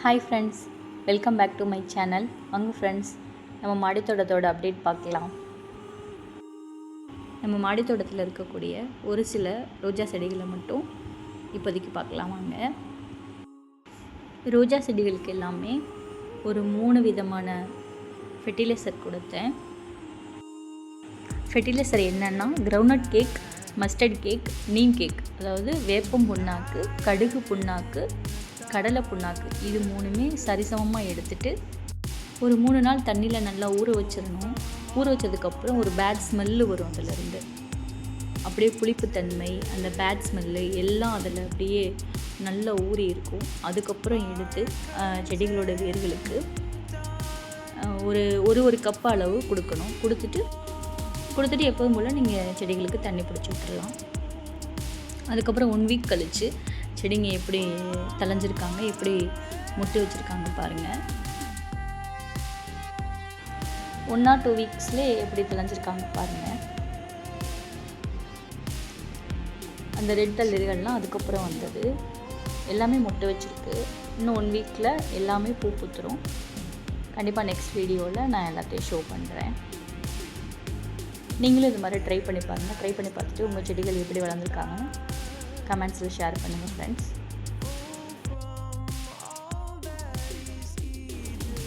Hi friends, welcome back to my channel. வாங்க friends, நம்ம மாடித்தோட்டத்தோட அப்டேட் பார்க்கலாம். நம்ம மாடித்தோட்டத்தில் இருக்கக்கூடிய ஒரு சில ரோஜா செடிகளை மட்டும் இப்போதைக்கு பார்க்கலாம் வாங்க. ரோஜா செடிகளுக்கு எல்லாமே ஒரு 3 விதமான ஃபெர்டிலைசர் கொடுத்தேன். ஃபெர்டிலைசர் என்னென்னா groundnut cake, mustard cake, neem cake, அதாவது வேப்பம் புண்ணாக்கு, கடுகு புண்ணாக்கு, கடலை புண்ணாக்கு, இது 3மே சரிசமமாக எடுத்துகிட்டு ஒரு 3 நாள் தண்ணியில் நல்லா ஊற வச்சிடணும். ஊற வச்சதுக்கப்புறம் ஒரு பேட் ஸ்மெல்லு வரும். அதிலிருந்து அப்படியே புளிப்புத்தன்மை, அந்த பேட் ஸ்மெல்லு எல்லாம் அதில் அப்படியே நல்லா ஊறி இருக்கும். அதுக்கப்புறம் எடுத்து செடிகளோட வேர்களுக்கு ஒரு கப் அளவு கொடுக்கணும். கொடுத்துட்டு எப்போதும் போல் நீங்கள் செடிகளுக்கு தண்ணி பிடிச்சி விட்டுடலாம். அதுக்கப்புறம் 1 வீக் கழித்து செடிங்க எப்படி தளைஞ்சிருக்காங்க, எப்படி முட்டு வச்சுருக்காங்க பாருங்கள். 1 or 2 வீக்ஸ்லேயே எப்படி தளைஞ்சிருக்காங்க பாருங்கள். அந்த ரெட் தளிர்கள்லாம் அதுக்கப்புறம் வந்தது எல்லாமே முட்டை வச்சுருக்கு. இன்னும் 1 வீக்கில் எல்லாமே பூ பூத்துரும். கண்டிப்பாக நெக்ஸ்ட் வீடியோவில் நான் எல்லாத்தையும் ஷோ பண்ணுறேன். நீங்களும் இது மாதிரி ட்ரை பண்ணி பாருங்கள். ட்ரை பண்ணி பார்த்துட்டு உங்கள் செடிகள் எப்படி வளர்ந்துருக்காங்க கமெண்ட்ஸில் ஷேர் பண்ணுங்கள் ஃப்ரெண்ட்ஸ்.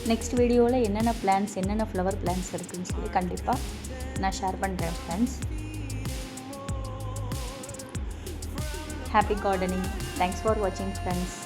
நெக்ஸ்ட் வீடியோவில் என்னென்ன பிளான்ஸ், என்னென்ன ஃப்ளவர் பிளான்ஸ் இருக்குதுன்னு சொல்லி கண்டிப்பாக நான் ஷேர் பண்ணுறேன் friends. Happy gardening. Thanks for வாட்சிங் ஃப்ரெண்ட்ஸ்.